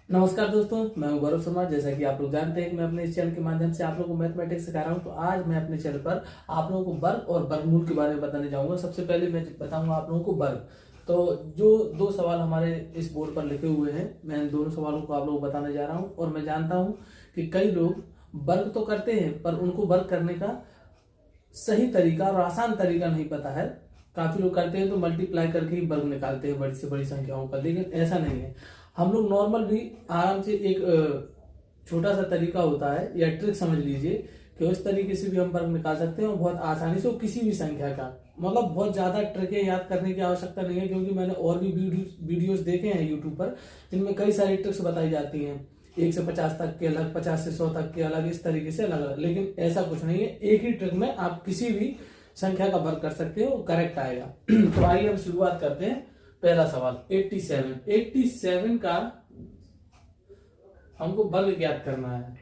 नमस्कार दोस्तों, मैं हूं गौरव शर्मा। जैसा कि आप लोग जानते हैं कि मैं अपने इस चैनल के माध्यम से आप लोगों को मैथमेटिक्स सिखा रहा हूं। तो आज मैं अपने चैनल पर आप लोगों को वर्ग और वर्गमूल के बारे में बताने जाऊंगा। सबसे पहले मैं बताऊंगा आप लोगों को वर्ग। तो जो दो सवाल हमारे इस बोर्ड पर लिखे हुए हैं, मैं इन दोनों सवालों को आप लोगों को बताने जा रहा हूँ। और मैं जानता हूँ कि कई लोग वर्ग तो करते हैं पर उनको वर्ग करने का सही तरीका और आसान तरीका नहीं पता है। काफी लोग करते हैं तो मल्टीप्लाई करके ही वर्ग निकालते हैं बड़ी से बड़ी संख्याओं का, लेकिन ऐसा नहीं है। हम लोग नॉर्मल भी आराम से एक छोटा सा तरीका होता है या ट्रिक समझ लीजिए कि उस तरीके से भी हम वर्ग निकाल सकते हैं और बहुत आसानी से किसी भी संख्या का। मतलब बहुत ज्यादा ट्रिकें याद करने की आवश्यकता नहीं है, क्योंकि मैंने और भी वीडियोस देखे हैं यूट्यूब पर जिनमें कई सारी ट्रिक्स बताई जाती हैं। 1 से 50 तक के अलग, 50 से 100 तक के अलग, इस तरीके से अलग अलग। लेकिन ऐसा कुछ नहीं है, एक ही ट्रिक में आप किसी भी संख्या का वर्ग कर सकते हो, करेक्ट आएगा। तो आइए हम शुरुआत करते हैं। पहला सवाल 87 का हमको वर्ग ज्ञात करना है।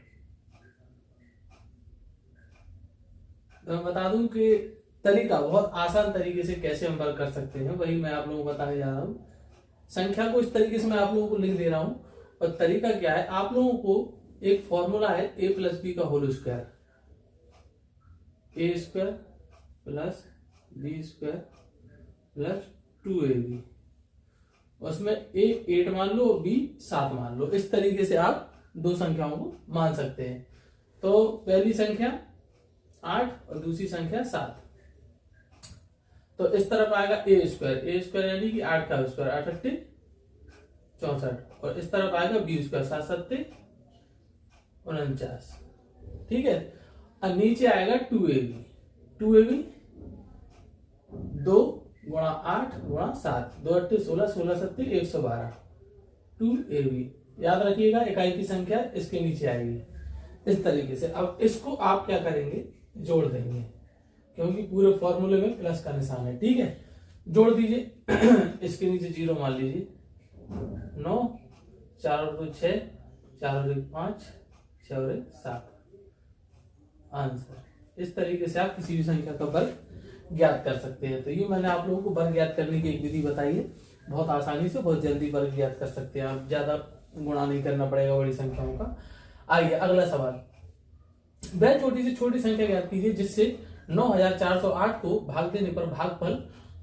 तो मैं बता दूं कि तरीका बहुत आसान तरीके से कैसे हम वर्ग कर सकते हैं, वही मैं आप लोगों को बताने जा रहा हूं। संख्या को इस तरीके से मैं आप लोगों को लिख दे रहा हूं। और तरीका क्या है, आप लोगों को एक फॉर्मूला है a प्लस बी का whole square, A square plus B square plus 2ab। उसमें a 8 मान लो, b 7 मान लो। इस तरीके से आप दो संख्याओं को मान सकते हैं। तो पहली संख्या 8 और दूसरी संख्या 7। तो इस तरफ आएगा a स्क्वायर यानी कि 8 का स्क्वायर, 8 8 64। और इस तरफ आएगा b स्क्वायर, 7 7 49। ठीक है। और नीचे आएगा 2ab 2 गुणा 8 गुणा 7, 2 8 16, 16 7 112। 2ab याद रखिएगा, इकाई की संख्या इसके नीचे आएगी इस तरीके से। अब इसको आप क्या करेंगे, जोड़ देंगे, क्योंकि पूरे फॉर्मूले में प्लस का निशान है। ठीक है, जोड़ दीजिए। इसके नीचे 0 मान लीजिए। 9 4 और 2 6, 4 और 1 5, 6 और 1 7। आंसर। इस तरीके से आप किसी भी संख्या का वर्ग ज्ञात कर सकते हैं। तो ये मैंने आप लोगों को वर्ग ज्ञात करने की एक विधि बताई है। बहुत आसानी से बहुत जल्दी वर्ग ज्ञात कर सकते हैं आप, ज्यादा गुणा नहीं करना पड़ेगा बड़ी संख्याओं का। आइए अगला सवाल। वह छोटी से छोटी संख्या ज्ञात कीजिए जिससे 9408 को भाग देने पर भागफल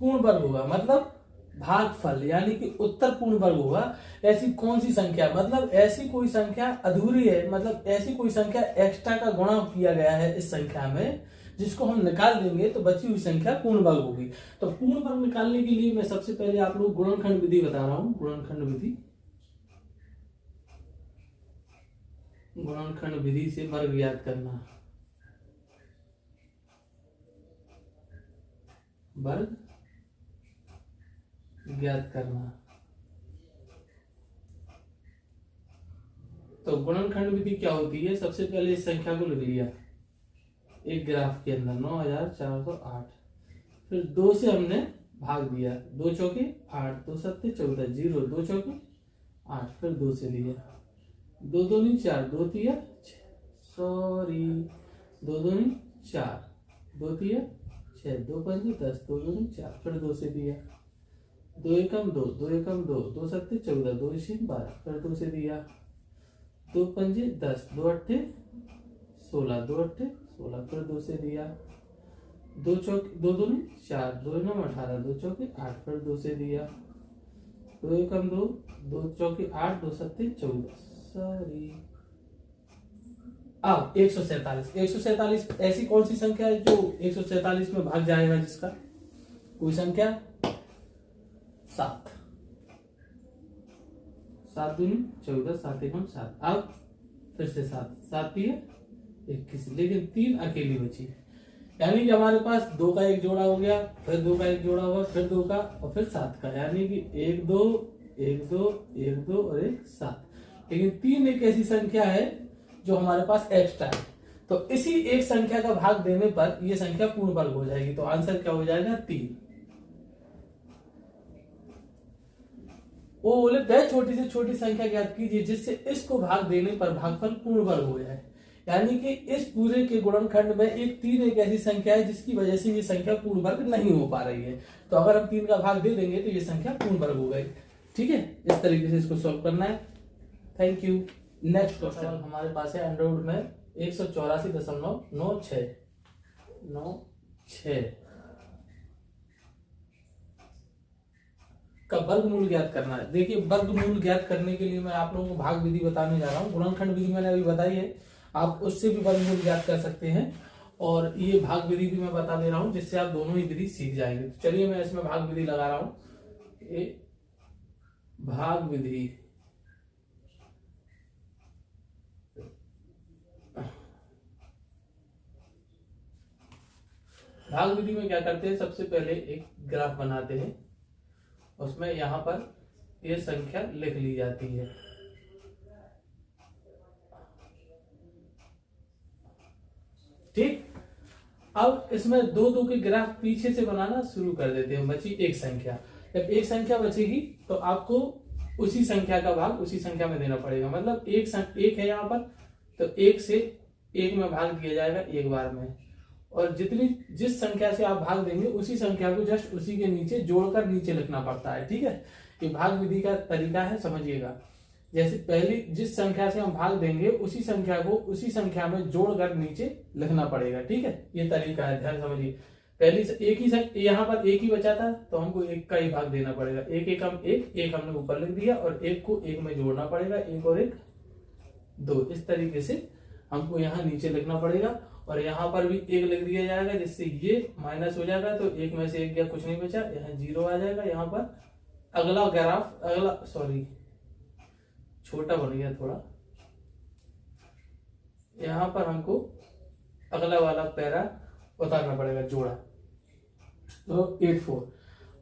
पूर्ण वर्ग होगा। मतलब भागफल यानी कि उत्तर पूर्ण वर्ग होगा। ऐसी कौन सी संख्या, मतलब ऐसी कोई संख्या अधूरी है, मतलब ऐसी कोई संख्या एक्स्ट्रा का गुणा किया गया है इस संख्या में, जिसको हम निकाल देंगे तो बची हुई संख्या पूर्ण वर्ग होगी। तो पूर्ण वर्ग निकालने के लिए मैं सबसे पहले आप लोग गुणनखंड विधि बता रहा हूं। गुणनखंड विधि से वर्ग ज्ञात करना, वर्ग ज्ञात करना। तो गुणनखंड विधि क्या होती है, सबसे पहले इस संख्या को लिख लिया एक ग्राफ के अंदर 9408, फिर 2 से हमने भाग दिया, 2 चौके 8, 2 7 14, 0 2 चौके 8, फिर 2 से लिया, 2 दूनी 4, 2 तिया 6, सॉरी 2 दूनी 4, 2 तिया 6, 2 पंजे 10, 2 दूनी 4, फिर 2 से दिया, 2 एकम 2, 2 एकम 2, 2 7 14, 2 6 12, फिर 2 से दिया, 2 पंजे 10, 2 अट्ठे 16, 2 अट्ठे 16, फिर 2 से दिया, 2 चौक 2 दूनी 4, 2 9 18, 2 चौके 8, फिर 2 से दिया, 2 एकम 2, 2 चौके 8, 2 सत्ते 14, सॉरी। अब 147 ऐसी कौन सी संख्या है जो 147 में भाग जाएगा, जिसका कोई संख्या 7, 7 दूनी 14, 7 एकम 7। अब फिर से 7, 7 है 21, लेकिन 3 अकेली बची। यानी कि हमारे पास 2 का एक जोड़ा हो गया, फिर 2 का एक जोड़ा हुआ, फिर 2 का और फिर 7 का, यानी कि 1 2 1 2 1 2 और 1 7। लेकिन 3 एक ऐसी संख्या है जो हमारे पास एक्स्ट्रा है। तो इसी एक संख्या का भाग देने पर यह संख्या पूर्ण वर्ग हो जाएगी। तो आंसर क्या हो जाएगा, 3। वो बोले वह छोटी से छोटी संख्या ज्ञात कीजिए जिससे इसको भाग देने पर भागफल पूर्ण वर्ग हो जाए। यानी कि इस पूरे के गुणनखंड में 3 एक ऐसी संख्या है जिसकी वजह से ये संख्या पूर्ण वर्ग नहीं हो पा रही है। तो अगर हम 3 का भाग दे देंगे तो ये संख्या पूर्ण वर्ग हो गई। ठीक है, इस तरीके से इसको सॉल्व करना है। Thank you. नेक्स्ट क्वेश्चन हमारे पास है अंडरवुड में 184.96 का वर्गमूल ज्ञात करना है। देखिए वर्गमूल ज्ञात करने के लिए मैं आप लोगों को भाग विधि बताने जा रहा हूँ। गुणनखंड विधि मैंने अभी बताई है, आप उससे भी वर्गमूल ज्ञात कर सकते हैं, और ये भाग विधि भी मैं बता दे रहा हूँ जिससे आप दोनों ही विधि सीख जाएंगे। तो चलिए मैं इसमें भाग विधि लगा रहा हूँ। भाग विधि, भाग विधि में क्या करते हैं, सबसे पहले एक ग्राफ बनाते हैं, उसमें यहां पर ये संख्या लिख ली जाती है। ठीक, अब इसमें दो दो के ग्राफ पीछे से बनाना शुरू कर देते हैं। बची एक संख्या, जब एक संख्या बचेगी तो आपको उसी संख्या का भाग उसी संख्या में देना पड़ेगा। मतलब एक है यहाँ पर, तो एक से एक में भाग दिया जाएगा एक बार में, और जिस संख्या से आप भाग देंगे उसी संख्या को जस्ट उसी के नीचे जोड़कर नीचे लिखना पड़ता है। ठीक है, ये भाग विधि का तरीका है, समझिएगा। जैसे पहली जिस संख्या से हम भाग देंगे उसी संख्या को उसी संख्या में जोड़कर नीचे लिखना पड़ेगा। ठीक है, ये तरीका है, ध्यान समझिए। पहली एक ही यहाँ पर एक ही बचा था तो हमको एक का ही भाग देना पड़ेगा। एक हमने ऊपर लिख दिया और एक को एक में जोड़ना पड़ेगा, एक और एक 2। इस तरीके से हमको यहाँ नीचे लिखना पड़ेगा, और यहाँ पर भी एक लिख दिया जाएगा जिससे ये माइनस हो जाएगा, तो एक में से एक गया, कुछ नहीं बचा, यहाँ 0 आ जाएगा। यहाँ पर अगला ग्राफ, छोटा बन गया थोड़ा, यहाँ पर हमको अगला वाला पैरा उतारना पड़ेगा, जोड़ा, तो 84।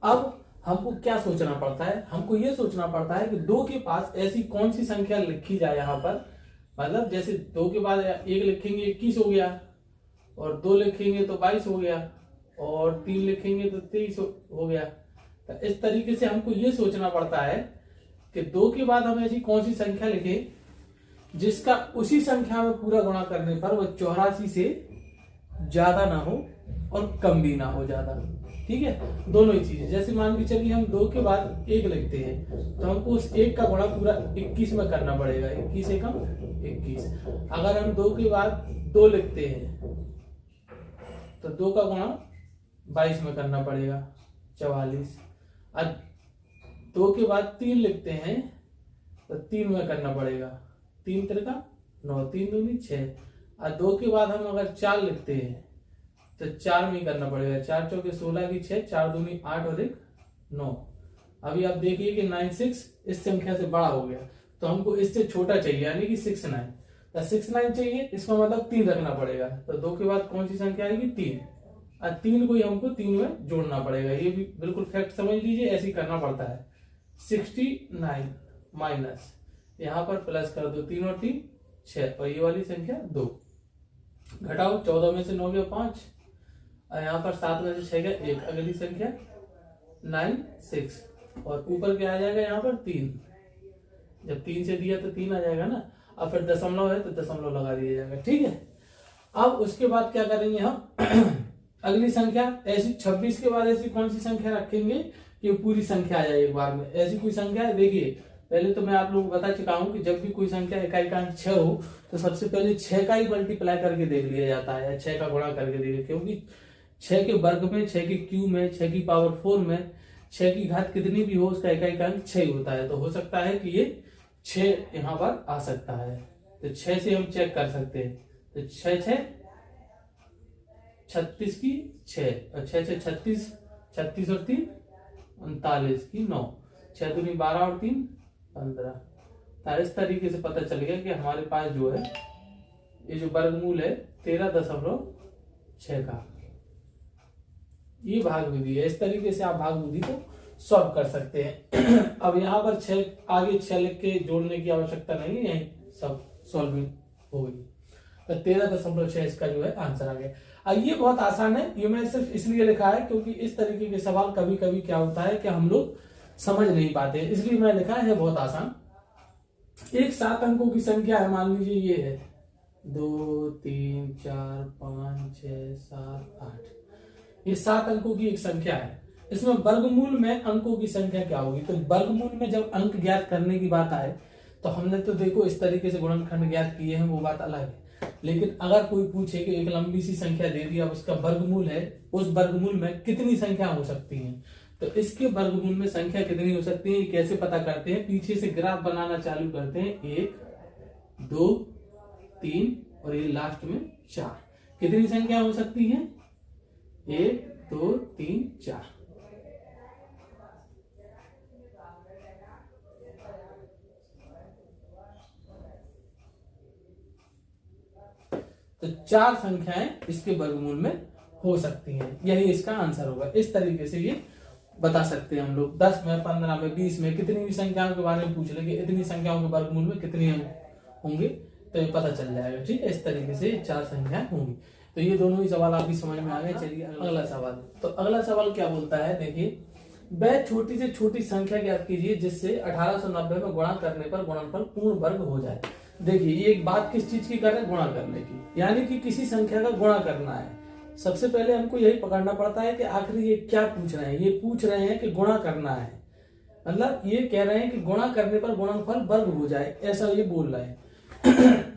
अब हमको क्या सोचना पड़ता है, हमको ये सोचना पड़ता है कि 2 के पास ऐसी कौन सी संख्या लिखी जाए यहाँ पर। मतलब जैसे 2 के बाद 1 लिखेंगे 21 हो गया, और 2 लिखेंगे तो 22 हो गया, और 3 लिखेंगे तो 23 हो गया। तो इस तरीके से हमको ये सोचना पड़ता है कि 2 के बाद हम ऐसी कौन सी संख्या लिखें जिसका उसी संख्या में पूरा गुणा करने पर वो 84 से ज्यादा ना हो और कम भी ना हो ज्यादा। ठीक है, दोनों ही चीजें। जैसे मान के चलिए हम 2 के बाद 1 लिखते हैं तो हमको उस 1 का गुणा पूरा 21 में करना पड़ेगा, 21 से कम 21। अगर हम 2 के बाद 2 लिखते हैं तो 2 का गुणा 22 में करना पड़ेगा, 44। अब 2 के बाद 3 लिखते हैं तो 3 में करना पड़ेगा, 3 तिरका 9, 3 दूनी 6। और 2 के बाद हम अगर 4 लिखते हैं तो 4 में करना पड़ेगा, 4 चौके 16 की 6, 4 दूनी 8 और 1 9। अभी आप देखिए कि 96 इस संख्या से बड़ा हो गया, तो हमको इससे छोटा चाहिए, यानी कि 69। तो 69 चाहिए, इसका मतलब 3 रखना पड़ेगा। तो 2 के बाद कौन सी संख्या आएगी, 3, और 3 को ही हमको 3 में जोड़ना पड़ेगा। ये भी बिल्कुल फैक्ट समझ लीजिए, ऐसे ही करना पड़ता है। 69 माइनस यहाँ पर प्लस कर दो, 3 और 3 6, और ये वाली संख्या 2। घटाओ, 14 में से 9 गया 5, और यहाँ पर 7 में से 6 गया 1। अगली संख्या 96, और ऊपर क्या आ जाएगा यहाँ पर 3। जब 3 से दिया तो 3 आ जाएगा ना, और फिर दशमलव है तो दशमलव लगा दिया जाएगा। ठीक है, अब उसके बाद क्या करेंगे हम अगली संख्या, ऐसी 26 के बाद ऐसी कौन सी संख्या रखेंगे कि पूरी संख्या आ जाए एक बार में। ऐसी कोई संख्या है, देखिए पहले तो मैं आप लोगों को बता चुका हूं कि जब भी कोई संख्या इकाई 6 हो तो सबसे पहले 6 का ही मल्टीप्लाई करके देख लिया जाता है, 6 का गुणा करके देख, क्योंकि 6 के वर्ग में, 6 के क्यूब में, 6 की पावर 4 में 6 की घात कितनी भी हो उसका इकाई अंक 6 होता है। तो हो सकता है कि ये 6 यहाँ पर आ सकता है, तो 6 से हम चेक कर सकते हैं। तो 6 6 36 की 6, और 6 से 36, 36 और 3 39 की 9, 6 दूनी 12 और 3 15। तो इस तरीके से पता चल गया कि हमारे पास जो है ये जो वर्गमूल है 13.6 का, ये भाग विधि है। इस तरीके से आप भाग विधि को सॉल्व कर सकते हैं। अब यहाँ पर 6 आगे 6 लिख के जोड़ने की आवश्यकता नहीं है, यही सब सॉल्विंग हो गई। तो 13.6 इसका जो है आंसर आ गया। अब ये बहुत आसान है, ये मैं सिर्फ इसलिए लिखा है क्योंकि इस तरीके के सवाल कभी कभी क्या होता है कि हम लोग समझ नहीं पाते, इसलिए मैं लिखा है बहुत आसान। एक 7 अंकों की संख्या है, मान लीजिए ये है 2 3 4 5 6 7 8, ये 7 अंकों की एक संख्या है। इसमें वर्गमूल में अंकों की संख्या क्या होगी, तो वर्गमूल में जब अंक ज्ञात करने की बात आए तो हमने तो देखो इस तरीके से गुणनखंड ज्ञात किए हैं, वो बात अलग है। लेकिन अगर कोई पूछे कि एक लंबी सी संख्या दे दी, अब उसका वर्गमूल है, उस वर्गमूल में कितनी संख्या हो सकती है, तो इसके वर्गमूल में संख्या कितनी हो सकती है ये कैसे पता करते हैं? पीछे से ग्राफ बनाना चालू करते हैं, 1 2 3 और ये लास्ट में 4। कितनी संख्या हो सकती है? 1 2 3 4। तो 4 संख्याएं इसके वर्गमूल में हो सकती हैं, यही इसका आंसर होगा। इस तरीके से ये बता सकते हैं हम लोग। 10 में, 15 में, 20 में, कितनी भी संख्याओं के बारे में पूछ लेंगे, इतनी संख्याओं के वर्गमूल में कितनी होंगे, तो ये पता चल जाएगा। ठीक है, इस तरीके से 4 संख्याएं होंगी। तो ये दोनों ही सवाल आपकी समझ में आ गए। चलिए अगला सवाल। तो अगला सवाल क्या बोलता है, देखिए, वह छोटी से छोटी संख्या ज्ञात कीजिए जिससे 1890 में गुणा करने पर गुणनफल पूर्ण वर्ग हो जाए। देखिए ये एक बात किस चीज की कर रहे हैं? गुणा करने की, यानी कि किसी संख्या का गुणा करना है। सबसे पहले हमको यही पकड़ना पड़ता है कि आखिर ये क्या पूछ रहे हैं। ये पूछ रहे हैं कि गुणा करना है, मतलब ये कह रहे हैं कि गुणा करने पर गुणनफल वर्ग हो जाए, ऐसा ये बोल रहे हैं।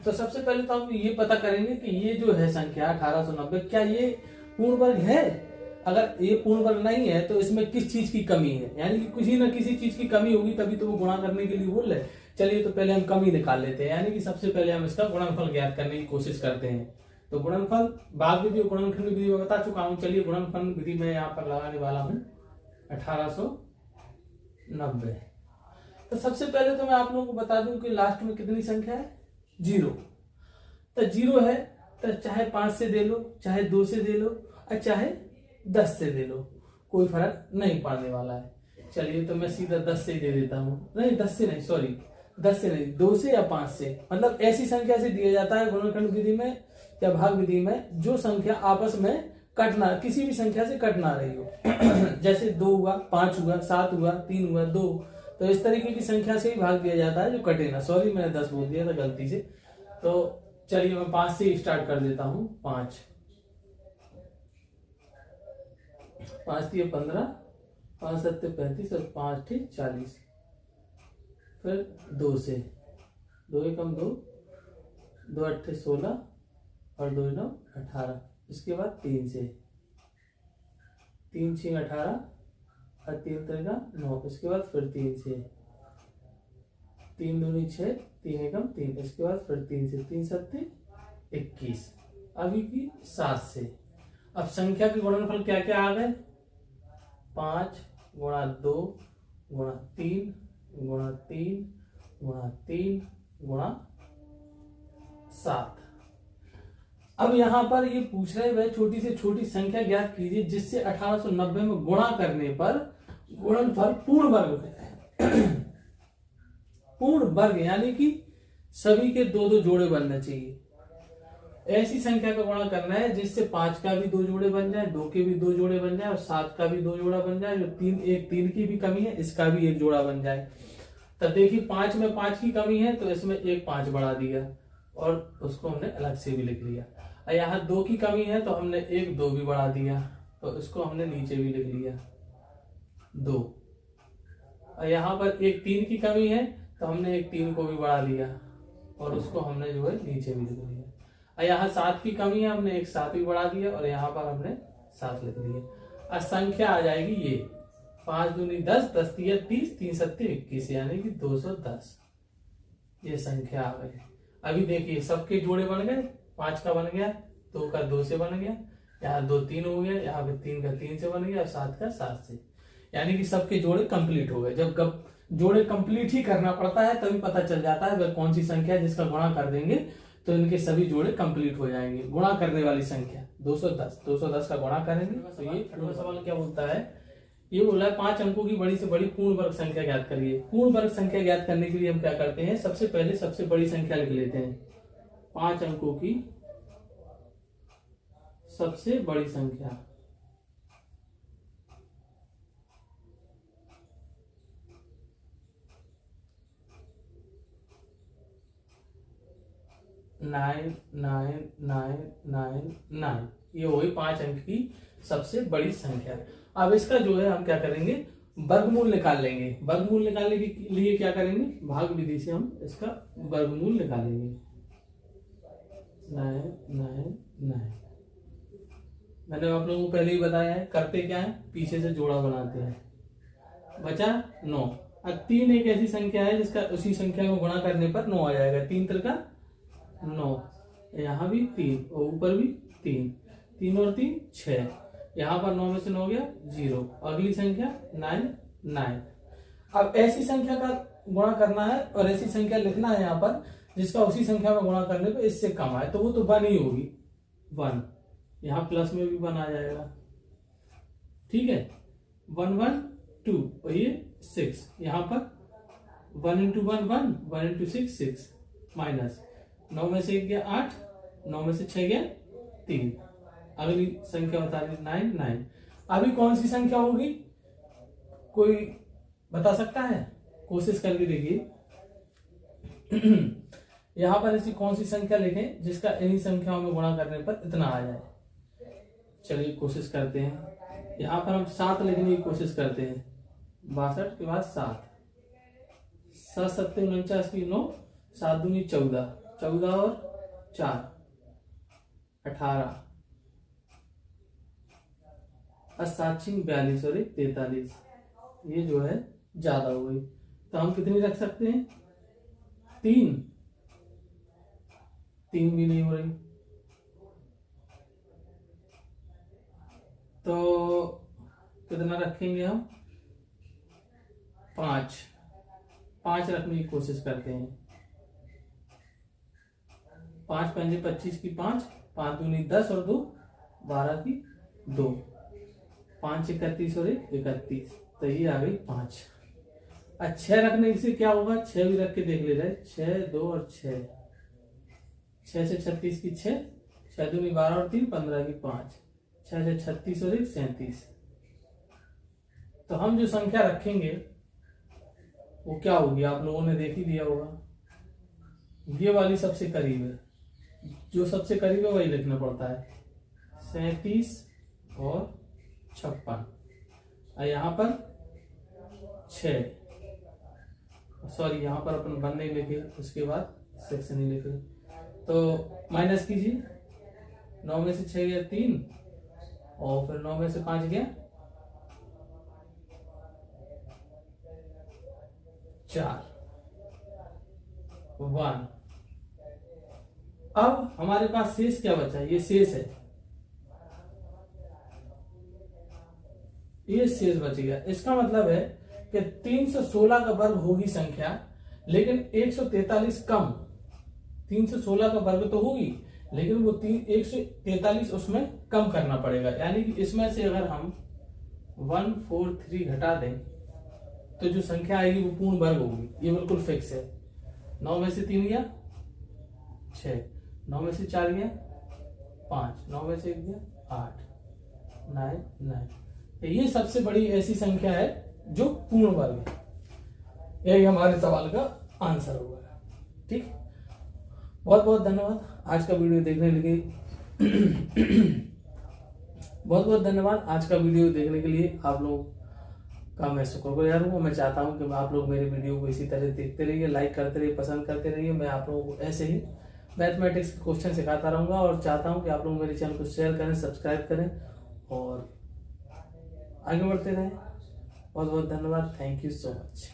तो सबसे पहले तो हम ये पता करेंगे कि ये जो है संख्या 1890, क्या ये पूर्ण वर्ग है? अगर ये पूर्ण वर्ग नहीं है तो इसमें किस चीज की कमी है, यानी कि किसी न किसी चीज की कमी होगी, तभी तो वो गुणा करने के लिए बोल रहे। चलिए तो पहले हम कमी निकाल लेते हैं, यानी कि सबसे पहले हम इसका गुणनफल ज्ञात करने की कोशिश करते हैं। तो गुणनफल भाग विधि और गुणनखंड विधि में बता चुका हूं। चलिए गुणनफल विधि में यहाँ पर लगाने वाला हूं 1890। तो सबसे पहले तो मैं आप लोगों को बता दूं कि लास्ट में कितनी संख्या है? 0। तो 0 है तो चाहे 5 से दे लो, चाहे 2 से दे लो, और चाहे 10 से दे लो, कोई फर्क नहीं पड़ने वाला है। चलिए तो मैं सीधा 10 से ही दे देता हूं। नहीं 10 से नहीं, सॉरी 10 से नहीं, 2 से या 5 से, मतलब ऐसी संख्या से दिया जाता है गुणनखंड विधि में या भाग विधि में जो संख्या आपस में कटना, किसी भी संख्या से कट ना रही हो। जैसे 2 हुआ, 5 हुआ, 7 हुआ, 3 हुआ, 2, तो इस तरीके की संख्या से ही भाग दिया जाता है जो कटे ना। सॉरी मैंने 10 बोल दिया था गलती से। तो चलिए मैं 5 से स्टार्ट कर देता हूं। 5 5 3 15, 5 7 35 और 5 ठीक 40। फिर 2 से, 2 एकम 2, 2 8 16 और 2 9 18। इसके बाद 3 से, 3 6 18 और 3 3 9। इसके बाद फिर 3 से, 3 2 6, 3 एकम 3। इसके बाद फिर 3 से, 3 7 21। अभी की 7 से। अब संख्या के गुणनफल क्या क्या आ गए? 5 गुणा 2 गुणा 3 गुणा 3 गुणा 3 गुणा 7। अब यहां पर ये पूछ रहे वह छोटी से छोटी संख्या ज्ञात कीजिए जिससे 1890 में गुणा करने पर गुणनफल पूर्ण वर्ग हो जाए। पूर्ण वर्ग यानी कि सभी के 2-2 जोड़े बनने चाहिए। ऐसी संख्या का गुणा करना है जिससे 5 का भी 2 जोड़े बन जाए, 2 के भी 2 जोड़े बन जाए और 7 का भी 2 जोड़ा बन जाए। जो 3 की भी कमी है इसका भी 1 जोड़ा बन जाए। तब देखिए 5 में 5 की कमी है तो इसमें 1 5 बढ़ा दिया और उसको हमने अलग से भी लिख लिया। और यहाँ 2 की कमी है तो हमने 1 2 भी बढ़ा दिया, तो इसको हमने नीचे भी लिख लिया 2। और यहाँ पर 1 3 की कमी है तो हमने 1 3 को भी बढ़ा लिया और उसको हमने जो है नीचे भी लिख लिया। और यहाँ 7 की कमी है, हमने 1 7 भी बढ़ा दिया और यहाँ पर हमने 7 लिख दिया। और संख्या आ जाएगी ये 5 दूनी 10, 10 तिया 30, 3 सत्ते 21, यानी कि 210। ये संख्या आ गई। अभी देखिए सबके जोड़े बन गए। 5 का बन गया, 2 का 2 से बन गया, यहाँ 2 3 हो गया, यहाँ पे 3 का 3 से बन गया और 7 का 7 से, यानी कि सबके जोड़े कंप्लीट हो गए। जब जोड़े कंप्लीट ही करना पड़ता है तभी पता चल जाता है वह कौन सी संख्या जिसका गुणा कर देंगे तो इनके सभी जोड़े कंप्लीट हो जाएंगे। गुणा करने वाली संख्या 210 का गुणा करेंगे। तो ये अगला सवाल क्या बोलता है? ये बोला है 5 अंकों की बड़ी से बड़ी पूर्ण वर्ग संख्या ज्ञात करिए। पूर्ण वर्ग संख्या ज्ञात करने के लिए हम क्या करते हैं? सबसे पहले सबसे बड़ी संख्या लिख लेते हैं। 5 अंकों की सबसे बड़ी संख्या, नाइन 9 ये वही 5 अंक की सबसे बड़ी संख्या। अब इसका जो है हम क्या करेंगे? वर्गमूल निकाल लेंगे। वर्गमूल निकालने के लिए क्या करेंगे, भाग विधि से हम इसका वर्गमूल निकालेंगे। 9 9 9। मैंने आप लोगों को पहले ही बताया है, करते क्या है, पीछे से जोड़ा बनाते हैं। बचा 9। अब 3 एक ऐसी संख्या है जिसका उसी संख्या को गुणा करने पर 9 आ जाएगा। 3 3 का 9, यहाँ भी 3 और ऊपर भी 3, 3 और 3 6। यहाँ पर 9 में से 9 गया 0। अगली संख्या 9 9। अब ऐसी संख्या का गुणा करना है और ऐसी संख्या लिखना है यहाँ पर जिसका उसी संख्या में गुणा करने पर इससे कम आए, तो वो तो 1 ही होगी। 1 यहाँ प्लस में भी 1 आ जाएगा। ठीक है, 1 1 2 और ये 6। यहाँ पर 1 इंटू 1 1, 1 इंटू 6 6, माइनस 9 में से 1 गया 8, 9 में से 6 गया 3। अगली संख्या बता दी 9 9। अभी कौन सी संख्या होगी, कोई बता सकता है? कोशिश करके देखिए। यहां पर ऐसी कौन सी संख्या लिखें जिसका इन्हीं संख्याओं में गुणा करने पर इतना आ जाए। चलिए कोशिश करते हैं। यहां पर हम 7 लिखने की कोशिश करते हैं। 62 के बाद 7, 7 7 49 की 9, 7 दूनी 14, 14 और 4 18, 7 42 और 43। ये जो है ज्यादा हो गई, तो हम कितनी रख सकते हैं? 3 भी नहीं हो रही, तो कितना रखेंगे हम? 5 रखने की कोशिश करते हैं। 5 5 25 की 5, 5 दूनी 10 और 2 12 की 2, 5 31 और 1 31, तो ये आ गई 5। 6 रखने से क्या होगा? 6 भी रख के देख ले रहे। 6 2 और 6, 6 से 36 की 6, 6 दूनी 12 और 3 15 की 5, 6 से 36 और 1 37। तो हम जो संख्या रखेंगे वो क्या होगी, आप लोगों ने देख ही लिया होगा। ये वाली सबसे करीब है, जो सबसे करीब है वही लिखना पड़ता है। 37 और 56। और यहाँ पर 6, सॉरी यहाँ पर अपन 1 नहीं लिखे, उसके बाद 6 नहीं लिखे, तो माइनस कीजिए। 9 में से 6 गया 3, और फिर 9 में से 5 गया 4, 1। अब हमारे पास शेष क्या बचा? ये शेष है, ये शेष बच गया। इसका मतलब है कि 316 का वर्ग होगी संख्या, लेकिन 143 कम। 316 का वर्ग तो होगी, लेकिन वो 143 उसमें कम करना पड़ेगा। यानी कि इसमें से अगर हम 143 घटा दें तो जो संख्या आएगी वो पूर्ण वर्ग होगी। ये बिल्कुल फिक्स है। 9 में से 3 गया 6, 9 में से 4 गया 5, 9 में से 1 गया 8, 9 9। ये सबसे बड़ी ऐसी संख्या है जो पूर्ण वर्ग है। यही हमारे सवाल का आंसर होगा। ठीक, बहुत बहुत धन्यवाद आज का वीडियो देखने के लिए। बहुत बहुत धन्यवाद आज का वीडियो देखने के लिए। आप लोगों का मैं शुक्रगुजार हूँ। मैं चाहता हूँ कि आप लोग मेरे वीडियो को इसी तरह देखते रहिए, लाइक करते रहिए, पसंद करते रहिए। मैं आप लोगों को ऐसे ही मैथमेटिक्स के क्वेश्चन सिखाता रहूंगा, और चाहता हूँ कि आप लोग मेरे चैनल को शेयर करें, सब्सक्राइब करें और आगे बढ़ते रहें। बहुत बहुत धन्यवाद। Thank you so much.